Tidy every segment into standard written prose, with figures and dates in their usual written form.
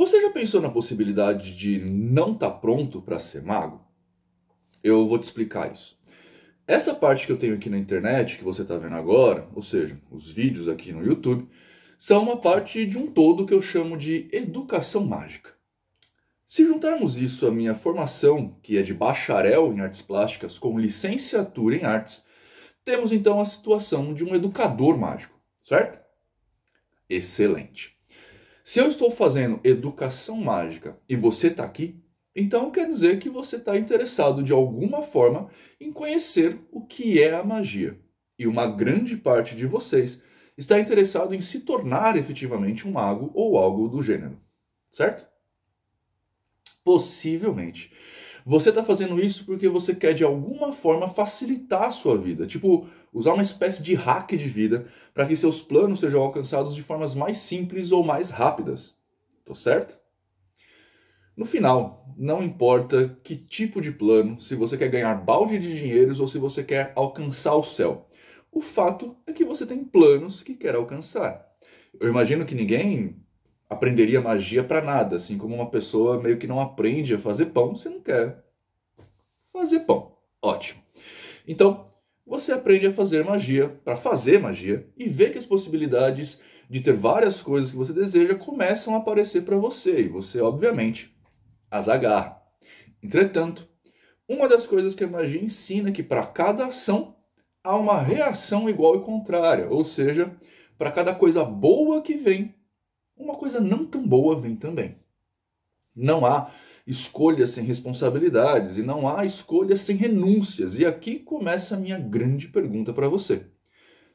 Você já pensou na possibilidade de não estar pronto para ser mago? Eu vou te explicar isso. Essa parte que eu tenho aqui na internet, que você está vendo agora, ou seja, os vídeos aqui no YouTube, são uma parte de um todo que eu chamo de educação mágica. Se juntarmos isso à minha formação, que é de bacharel em artes plásticas com licenciatura em artes, temos então a situação de um educador mágico, certo? Excelente. Se eu estou fazendo educação mágica e você está aqui, então quer dizer que você está interessado de alguma forma em conhecer o que é a magia. E uma grande parte de vocês está interessado em se tornar efetivamente um mago ou algo do gênero, certo? Possivelmente. Você está fazendo isso porque você quer de alguma forma facilitar a sua vida, tipo usar uma espécie de hack de vida para que seus planos sejam alcançados de formas mais simples ou mais rápidas. Tô certo? No final, não importa que tipo de plano, se você quer ganhar balde de dinheiros ou se você quer alcançar o céu. O fato é que você tem planos que quer alcançar. Eu imagino que ninguém aprenderia magia para nada, assim como uma pessoa meio que não aprende a fazer pão se não quer fazer pão. Ótimo. Então, você aprende a fazer magia para fazer magia e vê que as possibilidades de ter várias coisas que você deseja começam a aparecer para você e você, obviamente, as agarra. Entretanto, uma das coisas que a magia ensina é que para cada ação há uma reação igual e contrária, ou seja, para cada coisa boa que vem, uma coisa não tão boa vem também. Não há escolhas sem responsabilidades e não há escolhas sem renúncias. E aqui começa a minha grande pergunta para você.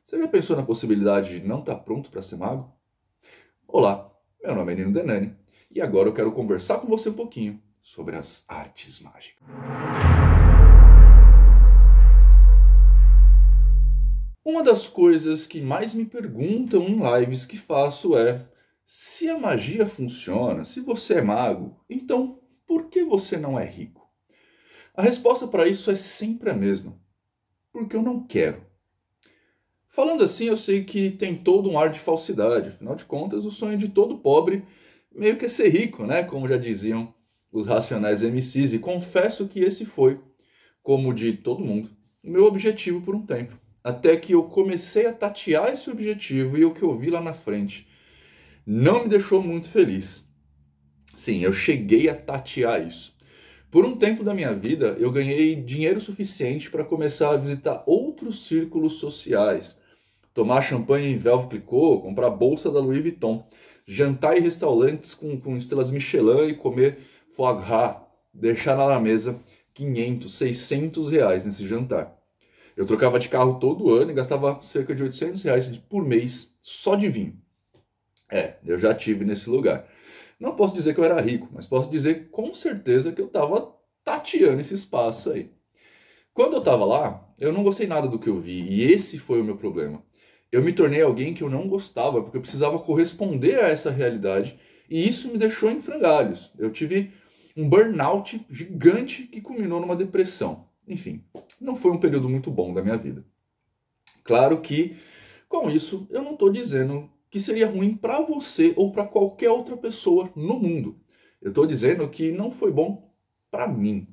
Você já pensou na possibilidade de não estar pronto para ser mago? Olá, meu nome é Nino Denani e agora eu quero conversar com você um pouquinho sobre as artes mágicas. Uma das coisas que mais me perguntam em lives que faço é: se a magia funciona, se você é mago, então por que você não é rico? A resposta para isso é sempre a mesma: porque eu não quero. Falando assim, eu sei que tem todo um ar de falsidade, afinal de contas, o sonho de todo pobre meio que é ser rico, né? Como já diziam os Racionais MCs, e confesso que esse foi, como de todo mundo, o meu objetivo por um tempo. Até que eu comecei a tatear esse objetivo e o que eu vi lá na frente não me deixou muito feliz. Sim, eu cheguei a tatear isso. Por um tempo da minha vida, eu ganhei dinheiro suficiente para começar a visitar outros círculos sociais, tomar champanhe em Veuve Clicquot, comprar bolsa da Louis Vuitton, jantar em restaurantes com estrelas Michelin e comer foie gras, deixar lá na mesa 500, 600 reais nesse jantar. Eu trocava de carro todo ano e gastava cerca de 800 reais por mês só de vinho. Eu já tive nesse lugar. Não posso dizer que eu era rico, mas posso dizer com certeza que eu estava tateando esse espaço aí. Quando eu estava lá, eu não gostei nada do que eu vi, e esse foi o meu problema. Eu me tornei alguém que eu não gostava, porque eu precisava corresponder a essa realidade, e isso me deixou em frangalhos. Eu tive um burnout gigante que culminou numa depressão. Enfim, não foi um período muito bom da minha vida. Claro que, com isso, eu não estou dizendo que seria ruim para você ou para qualquer outra pessoa no mundo. Eu estou dizendo que não foi bom para mim.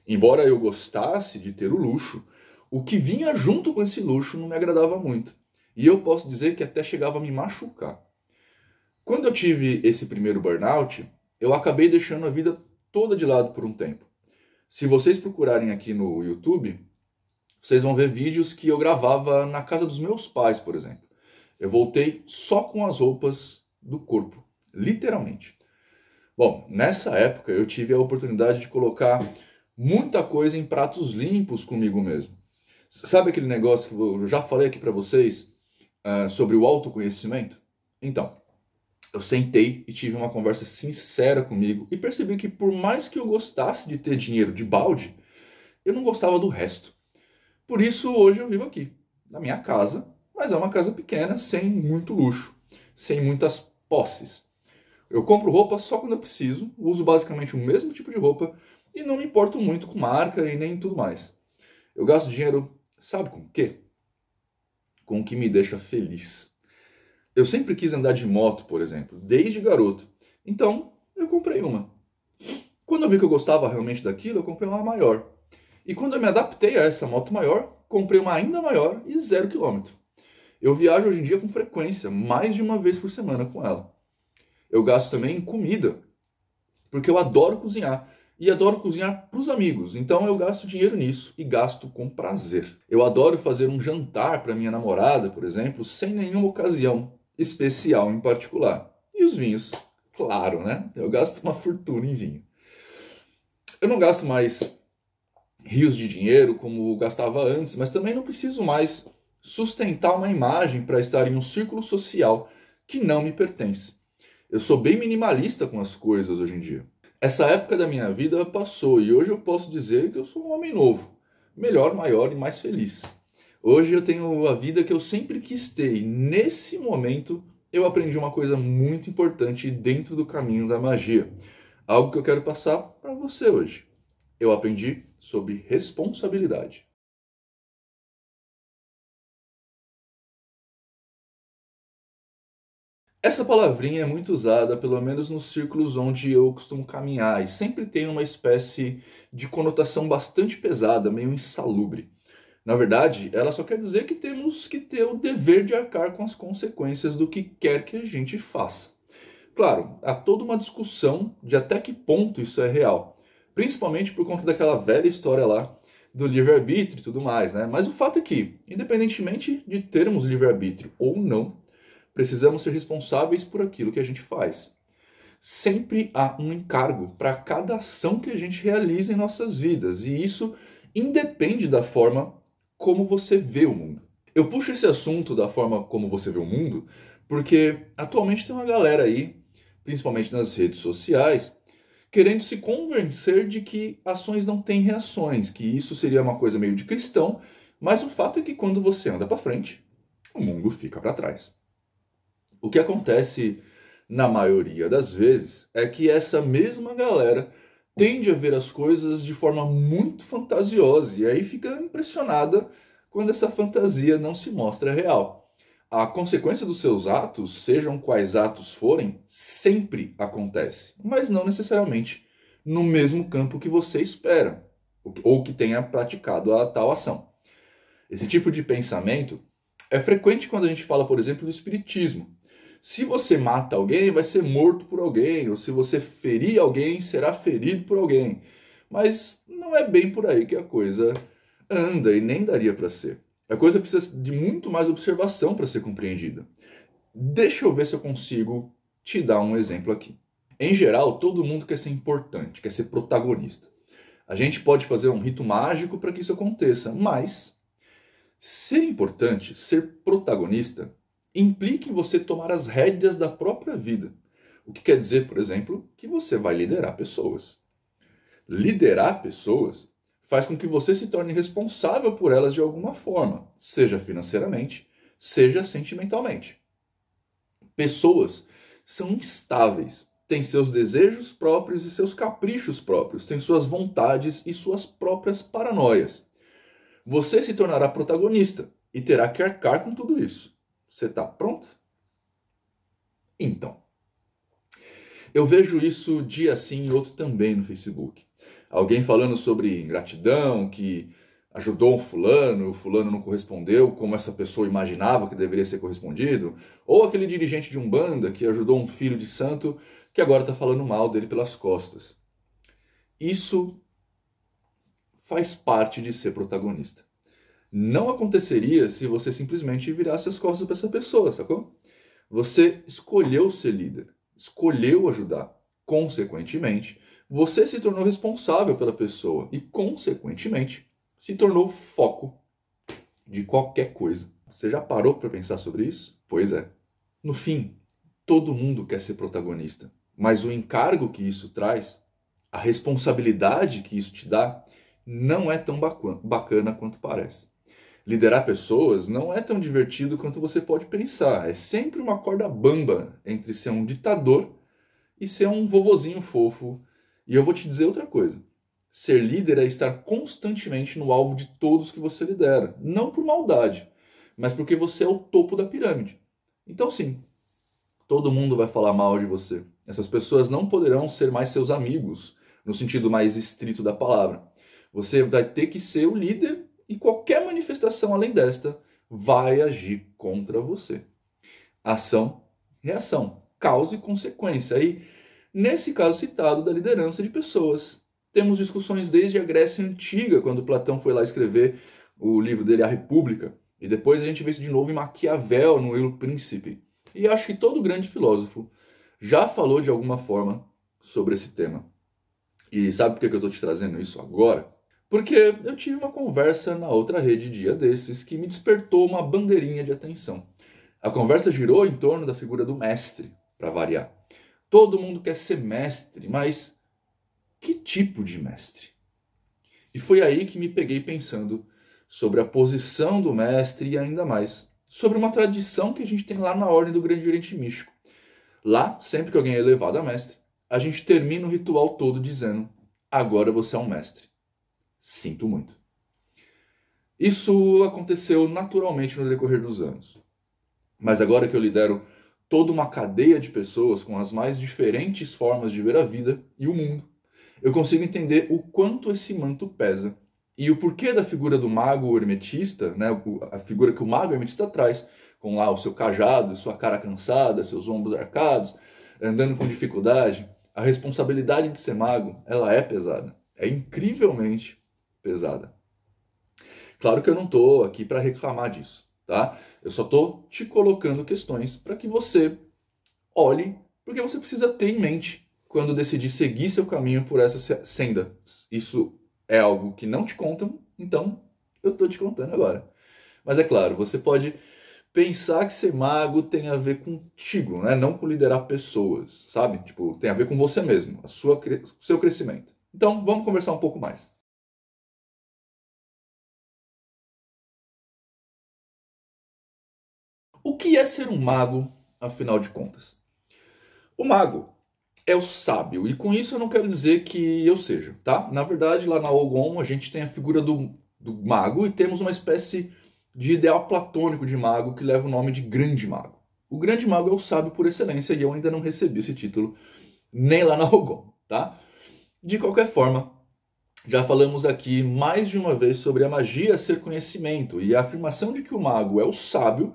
Embora eu gostasse de ter o luxo, o que vinha junto com esse luxo não me agradava muito. E eu posso dizer que até chegava a me machucar. Quando eu tive esse primeiro burnout, eu acabei deixando a vida toda de lado por um tempo. Se vocês procurarem aqui no YouTube, vocês vão ver vídeos que eu gravava na casa dos meus pais, por exemplo. Eu voltei só com as roupas do corpo, literalmente. Bom, nessa época eu tive a oportunidade de colocar muita coisa em pratos limpos comigo mesmo. Sabe aquele negócio que eu já falei aqui para vocês sobre o autoconhecimento? Então, eu sentei e tive uma conversa sincera comigo e percebi que por mais que eu gostasse de ter dinheiro de balde, eu não gostava do resto. Por isso hoje eu vivo aqui, na minha casa, mas é uma casa pequena, sem muito luxo, sem muitas posses. Eu compro roupa só quando eu preciso, uso basicamente o mesmo tipo de roupa e não me importo muito com marca e nem tudo mais. Eu gasto dinheiro, sabe com o quê? Com o que me deixa feliz. Eu sempre quis andar de moto, por exemplo, desde garoto. Então, eu comprei uma. Quando eu vi que eu gostava realmente daquilo, eu comprei uma maior. E quando eu me adaptei a essa moto maior, comprei uma ainda maior e 0 km. Eu viajo hoje em dia com frequência, mais de uma vez por semana com ela. Eu gasto também em comida, porque eu adoro cozinhar. E adoro cozinhar para os amigos, então eu gasto dinheiro nisso e gasto com prazer. Eu adoro fazer um jantar para minha namorada, por exemplo, sem nenhuma ocasião especial em particular. E os vinhos, claro, né? Eu gasto uma fortuna em vinho. Eu não gasto mais rios de dinheiro como gastava antes, mas também não preciso mais sustentar uma imagem para estar em um círculo social que não me pertence. Eu sou bem minimalista com as coisas hoje em dia. Essa época da minha vida passou e hoje eu posso dizer que eu sou um homem novo, melhor, maior e mais feliz. Hoje eu tenho a vida que eu sempre quis ter e nesse momento eu aprendi uma coisa muito importante dentro do caminho da magia. Algo que eu quero passar para você hoje. Eu aprendi sobre responsabilidade. Essa palavrinha é muito usada, pelo menos nos círculos onde eu costumo caminhar, e sempre tem uma espécie de conotação bastante pesada, meio insalubre. Na verdade, ela só quer dizer que temos que ter o dever de arcar com as consequências do que quer que a gente faça. Claro, há toda uma discussão de até que ponto isso é real, principalmente por conta daquela velha história lá do livre-arbítrio e tudo mais, né? Mas o fato é que, independentemente de termos livre-arbítrio ou não, precisamos ser responsáveis por aquilo que a gente faz. Sempre há um encargo para cada ação que a gente realiza em nossas vidas, e isso independe da forma como você vê o mundo. Eu puxo esse assunto da forma como você vê o mundo, porque atualmente tem uma galera aí, principalmente nas redes sociais, querendo se convencer de que ações não têm reações, que isso seria uma coisa meio de cristão, mas o fato é que quando você anda para frente, o mundo fica para trás. O que acontece na maioria das vezes é que essa mesma galera tende a ver as coisas de forma muito fantasiosa e aí fica impressionada quando essa fantasia não se mostra real. A consequência dos seus atos, sejam quais atos forem, sempre acontece, mas não necessariamente no mesmo campo que você espera ou que tenha praticado a tal ação. Esse tipo de pensamento é frequente quando a gente fala, por exemplo, do espiritismo. Se você mata alguém, vai ser morto por alguém, ou se você ferir alguém, será ferido por alguém. Mas não é bem por aí que a coisa anda e nem daria para ser. A coisa precisa de muito mais observação para ser compreendida. Deixa eu ver se eu consigo te dar um exemplo aqui. Em geral, todo mundo quer ser importante, quer ser protagonista. A gente pode fazer um rito mágico para que isso aconteça, mas ser importante, ser protagonista, implica em você tomar as rédeas da própria vida. O que quer dizer, por exemplo, que você vai liderar pessoas. Liderar pessoas faz com que você se torne responsável por elas de alguma forma, seja financeiramente, seja sentimentalmente. Pessoas são instáveis, têm seus desejos próprios e seus caprichos próprios, têm suas vontades e suas próprias paranoias. Você se tornará protagonista e terá que arcar com tudo isso. Você está pronto? Então, eu vejo isso dia sim e outro também no Facebook. Alguém falando sobre ingratidão, que ajudou um fulano, o fulano não correspondeu como essa pessoa imaginava que deveria ser correspondido. Ou aquele dirigente de Umbanda que ajudou um filho de santo que agora está falando mal dele pelas costas. Isso faz parte de ser protagonista. Não aconteceria se você simplesmente virasse as costas para essa pessoa, sacou? Você escolheu ser líder, escolheu ajudar. Consequentemente, você se tornou responsável pela pessoa e, consequentemente, se tornou foco de qualquer coisa. Você já parou para pensar sobre isso? Pois é. No fim, todo mundo quer ser protagonista, mas o encargo que isso traz, a responsabilidade que isso te dá, não é tão bacana quanto parece. Liderar pessoas não é tão divertido quanto você pode pensar. É sempre uma corda bamba entre ser um ditador e ser um vovozinho fofo. E eu vou te dizer outra coisa. Ser líder é estar constantemente no alvo de todos que você lidera. Não por maldade, mas porque você é o topo da pirâmide. Então sim, todo mundo vai falar mal de você. Essas pessoas não poderão ser mais seus amigos, no sentido mais estrito da palavra. Você vai ter que ser o líder e qualquer manifestação além desta vai agir contra você. Ação, reação, causa e consequência. E nesse caso citado da liderança de pessoas, temos discussões desde a Grécia Antiga, quando Platão foi lá escrever o livro dele, A República. E depois a gente vê isso de novo em Maquiavel, no Il Príncipe. E acho que todo grande filósofo já falou de alguma forma sobre esse tema. E sabe por que eu estou te trazendo isso agora? Porque eu tive uma conversa na outra rede dia desses que me despertou uma bandeirinha de atenção. A conversa girou em torno da figura do mestre, para variar. Todo mundo quer ser mestre, mas que tipo de mestre? E foi aí que me peguei pensando sobre a posição do mestre e ainda mais sobre uma tradição que a gente tem lá na Ordem do Grande Oriente Místico. Lá, sempre que alguém é elevado a mestre, a gente termina o ritual todo dizendo: agora você é um mestre. Sinto muito. Isso aconteceu naturalmente no decorrer dos anos. Mas agora que eu lidero toda uma cadeia de pessoas com as mais diferentes formas de ver a vida e o mundo, eu consigo entender o quanto esse manto pesa e o porquê da figura do mago hermetista, né, a figura que o mago hermetista traz, com lá o seu cajado, sua cara cansada, seus ombros arcados, andando com dificuldade. A responsabilidade de ser mago, ela é pesada. É incrivelmente pesada. Claro que eu não estou aqui para reclamar disso, tá? Eu só estou te colocando questões para que você olhe, porque você precisa ter em mente quando decidir seguir seu caminho por essa senda. Isso é algo que não te contam, então eu estou te contando agora. Mas é claro, você pode pensar que ser mago tem a ver contigo, né? Não com liderar pessoas, sabe? Tipo, tem a ver com você mesmo, seu crescimento. Então, vamos conversar um pouco mais. O que é ser um mago, afinal de contas? O mago é o sábio, e com isso eu não quero dizer que eu seja, tá? Na verdade, lá na Ogon a gente tem a figura do mago e temos uma espécie de ideal platônico de mago que leva o nome de grande mago. O grande mago é o sábio por excelência e eu ainda não recebi esse título nem lá na Ogon, tá? De qualquer forma, já falamos aqui mais de uma vez sobre a magia ser conhecimento e a afirmação de que o mago é o sábio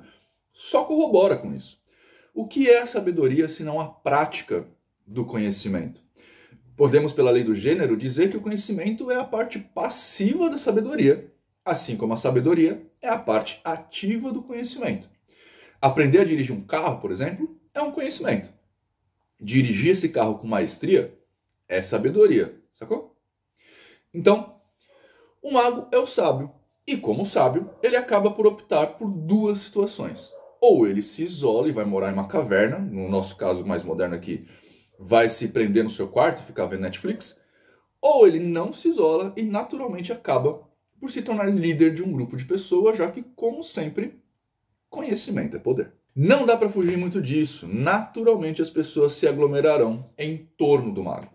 só corrobora com isso. O que é a sabedoria se não a prática do conhecimento? Podemos, pela lei do gênero, dizer que o conhecimento é a parte passiva da sabedoria, assim como a sabedoria é a parte ativa do conhecimento. Aprender a dirigir um carro, por exemplo, é um conhecimento. Dirigir esse carro com maestria é sabedoria, sacou? Então, o mago é o sábio, e como sábio, ele acaba por optar por duas situações. Ou ele se isola e vai morar em uma caverna, no nosso caso mais moderno aqui, vai se prender no seu quarto e ficar vendo Netflix, ou ele não se isola e naturalmente acaba por se tornar líder de um grupo de pessoas, já que, como sempre, conhecimento é poder. Não dá para fugir muito disso. Naturalmente as pessoas se aglomerarão em torno do mago.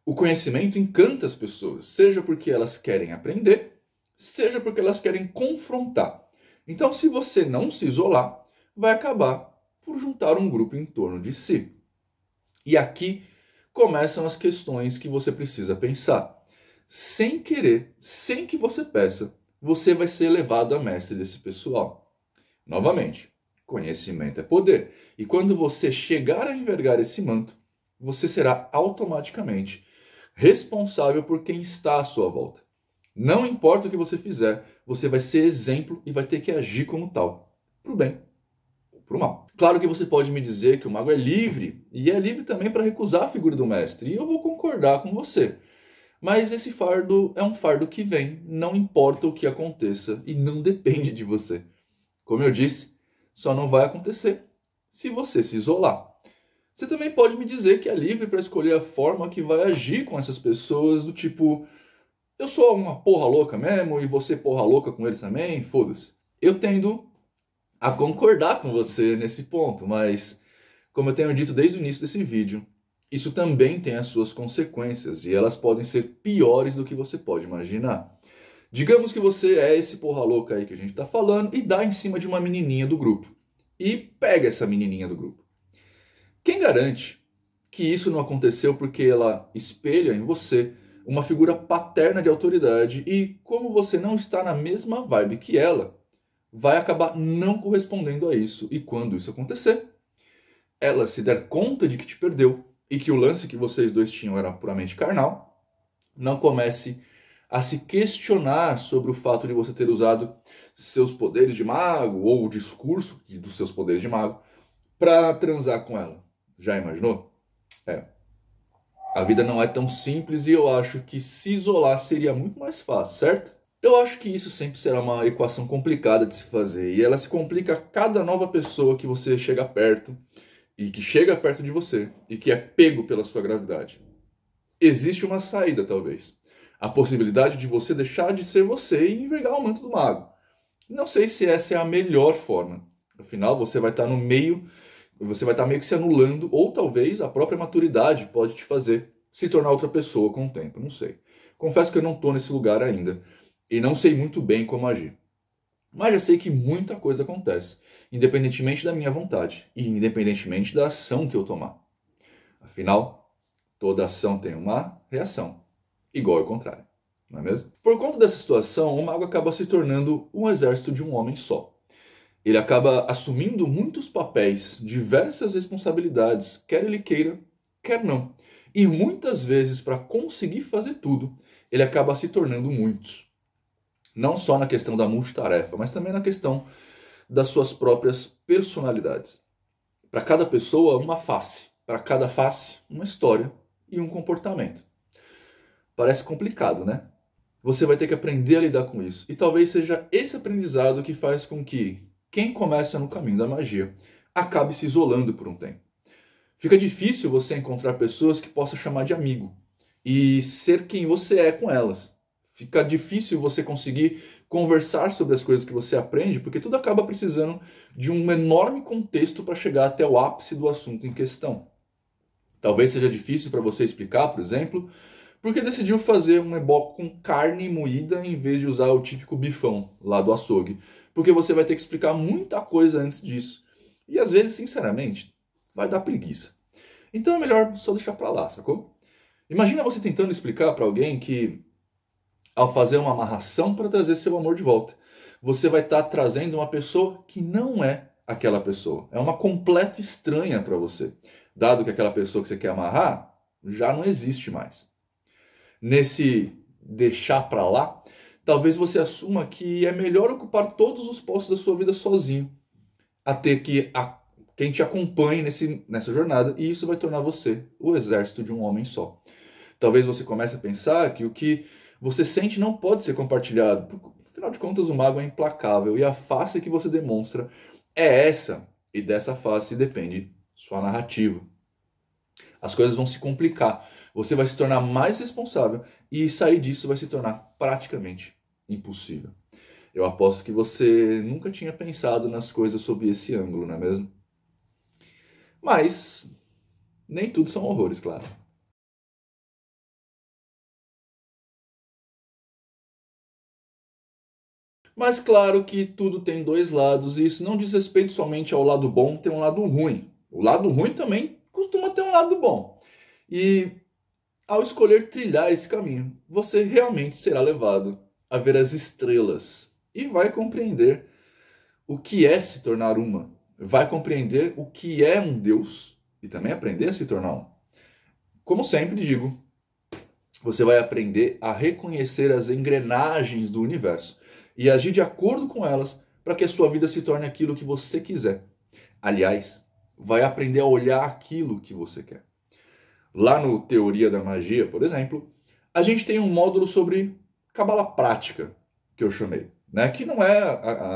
O conhecimento encanta as pessoas, seja porque elas querem aprender, seja porque elas querem confrontar. Então, se você não se isolar, vai acabar por juntar um grupo em torno de si. E aqui começam as questões que você precisa pensar. Sem querer, sem que você peça, você vai ser levado a mestre desse pessoal. Novamente, conhecimento é poder. E quando você chegar a envergar esse manto, você será automaticamente responsável por quem está à sua volta. Não importa o que você fizer, você vai ser exemplo e vai ter que agir como tal, para o bem ou para o mal. Claro que você pode me dizer que o mago é livre, e é livre também para recusar a figura do mestre, e eu vou concordar com você. Mas esse fardo é um fardo que vem, não importa o que aconteça, e não depende de você. Como eu disse, só não vai acontecer se você se isolar. Você também pode me dizer que é livre para escolher a forma que vai agir com essas pessoas, do tipo, eu sou uma porra louca mesmo e você porra louca com eles também, foda-se. Eu tendo a concordar com você nesse ponto, mas, como eu tenho dito desde o início desse vídeo, isso também tem as suas consequências e elas podem ser piores do que você pode imaginar. Digamos que você é esse porra louca aí que a gente tá falando e dá em cima de uma menininha do grupo. E pega essa menininha do grupo. Quem garante que isso não aconteceu porque ela espelha em você uma figura paterna de autoridade e, como você não está na mesma vibe que ela, vai acabar não correspondendo a isso. E quando isso acontecer, ela se der conta de que te perdeu e que o lance que vocês dois tinham era puramente carnal, não comece a se questionar sobre o fato de você ter usado seus poderes de mago ou o discurso dos seus poderes de mago para transar com ela. Já imaginou? É. A vida não é tão simples e eu acho que se isolar seria muito mais fácil, certo? Eu acho que isso sempre será uma equação complicada de se fazer e ela se complica a cada nova pessoa que você chega perto e que chega perto de você e que é pego pela sua gravidade. Existe uma saída, talvez. A possibilidade de você deixar de ser você e envergar o manto do mago. Não sei se essa é a melhor forma. Afinal, você vai estar no meio, você vai estar meio que se anulando, ou talvez a própria maturidade pode te fazer se tornar outra pessoa com o tempo. Não sei. Confesso que eu não estou nesse lugar ainda e não sei muito bem como agir. Mas já sei que muita coisa acontece, independentemente da minha vontade e independentemente da ação que eu tomar. Afinal, toda ação tem uma reação, igual ao contrário, não é mesmo? Por conta dessa situação, o mago acaba se tornando um exército de um homem só. Ele acaba assumindo muitos papéis, diversas responsabilidades, quer ele queira, quer não. E muitas vezes, para conseguir fazer tudo, ele acaba se tornando muitos. Não só na questão da multitarefa, mas também na questão das suas próprias personalidades. Para cada pessoa, uma face. Para cada face, uma história e um comportamento. Parece complicado, né? Você vai ter que aprender a lidar com isso. E talvez seja esse aprendizado que faz com que quem começa no caminho da magia acabe se isolando por um tempo. Fica difícil você encontrar pessoas que possa chamar de amigo e ser quem você é com elas. Fica difícil você conseguir conversar sobre as coisas que você aprende, porque tudo acaba precisando de um enorme contexto para chegar até o ápice do assunto em questão. Talvez seja difícil para você explicar, por exemplo, porque decidiu fazer um ebó com carne moída em vez de usar o típico bifão lá do açougue. Porque você vai ter que explicar muita coisa antes disso. E às vezes, sinceramente, vai dar preguiça. Então é melhor só deixar para lá, sacou? Imagina você tentando explicar para alguém que ao fazer uma amarração para trazer seu amor de volta, você vai estar trazendo uma pessoa que não é aquela pessoa. É uma completa estranha para você. Dado que aquela pessoa que você quer amarrar já não existe mais. Nesse deixar para lá, talvez você assuma que é melhor ocupar todos os postos da sua vida sozinho, a ter que quem te acompanhe nessa jornada, e isso vai tornar você o exército de um homem só. Talvez você comece a pensar que o que você sente não pode ser compartilhado, porque, afinal de contas, o mago é implacável e a face que você demonstra é essa, e dessa face depende sua narrativa. As coisas vão se complicar, você vai se tornar mais responsável e sair disso vai se tornar praticamente impossível. Eu aposto que você nunca tinha pensado nas coisas sob esse ângulo, não é mesmo? Mas nem tudo são horrores, claro. Mas claro que tudo tem dois lados e isso não diz respeito somente ao lado bom, tem um lado ruim. O lado ruim também costuma ter um lado bom. E ao escolher trilhar esse caminho, você realmente será levado a ver as estrelas e vai compreender o que é se tornar uma. Vai compreender o que é um Deus e também aprender a se tornar um. Como sempre digo, você vai aprender a reconhecer as engrenagens do universo e agir de acordo com elas para que a sua vida se torne aquilo que você quiser. Aliás, vai aprender a olhar aquilo que você quer. Lá no Teoria da Magia, por exemplo, a gente tem um módulo sobre cabala prática, que eu chamei, né? Que não é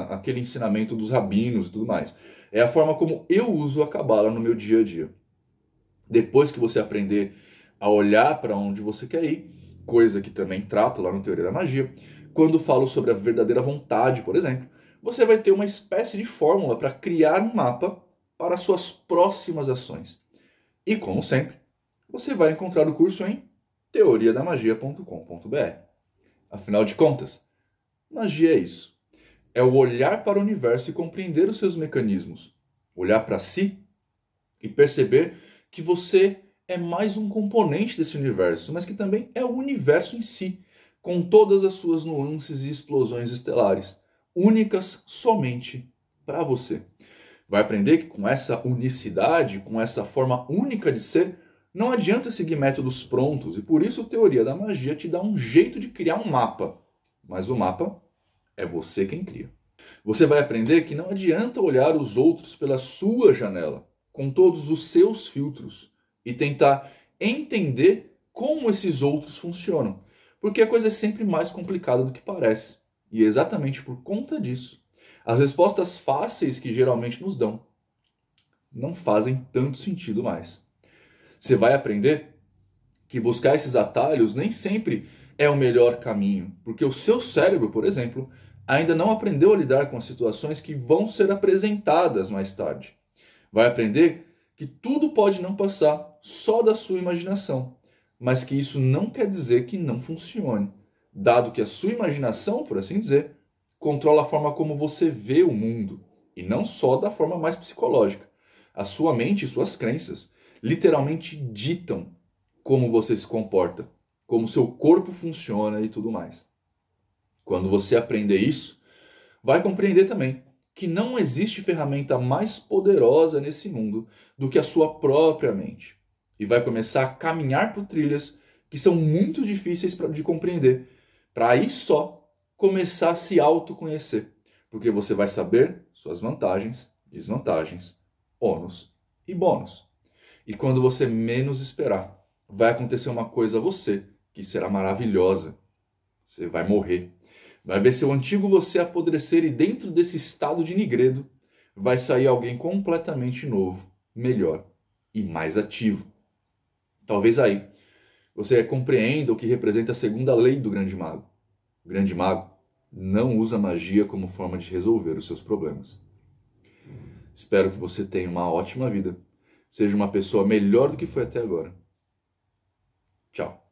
aquele ensinamento dos rabinos e tudo mais. É a forma como eu uso a cabala no meu dia a dia. Depois que você aprender a olhar para onde você quer ir, coisa que também trato lá no Teoria da Magia, quando falo sobre a verdadeira vontade, por exemplo, você vai ter uma espécie de fórmula para criar um mapa para suas próximas ações. E como sempre, você vai encontrar o curso em teoriadamagia.com.br. Afinal de contas, magia é isso. É o olhar para o universo e compreender os seus mecanismos. Olhar para si e perceber que você é mais um componente desse universo, mas que também é o universo em si, com todas as suas nuances e explosões estelares, únicas somente para você. Vai aprender que com essa unicidade, com essa forma única de ser, não adianta seguir métodos prontos, e por isso a teoria da magia te dá um jeito de criar um mapa. Mas o mapa é você quem cria. Você vai aprender que não adianta olhar os outros pela sua janela, com todos os seus filtros, e tentar entender como esses outros funcionam. Porque a coisa é sempre mais complicada do que parece. E exatamente por conta disso, as respostas fáceis que geralmente nos dão não fazem tanto sentido mais. Você vai aprender que buscar esses atalhos nem sempre é o melhor caminho, porque o seu cérebro, por exemplo, ainda não aprendeu a lidar com as situações que vão ser apresentadas mais tarde. Vai aprender que tudo pode não passar só da sua imaginação, mas que isso não quer dizer que não funcione, dado que a sua imaginação, por assim dizer, controla a forma como você vê o mundo, e não só da forma mais psicológica. A sua mente e suas crenças literalmente ditam como você se comporta, como seu corpo funciona e tudo mais. Quando você aprender isso, vai compreender também que não existe ferramenta mais poderosa nesse mundo do que a sua própria mente. E vai começar a caminhar por trilhas que são muito difíceis de compreender, para aí só começar a se autoconhecer, porque você vai saber suas vantagens, desvantagens, ônus e bônus. E quando você menos esperar, vai acontecer uma coisa a você que será maravilhosa. Você vai morrer. Vai ver seu antigo você apodrecer e dentro desse estado de nigredo vai sair alguém completamente novo, melhor e mais ativo. Talvez aí você compreenda o que representa a segunda lei do grande mago. O grande mago não usa magia como forma de resolver os seus problemas. Espero que você tenha uma ótima vida. Seja uma pessoa melhor do que foi até agora. Tchau.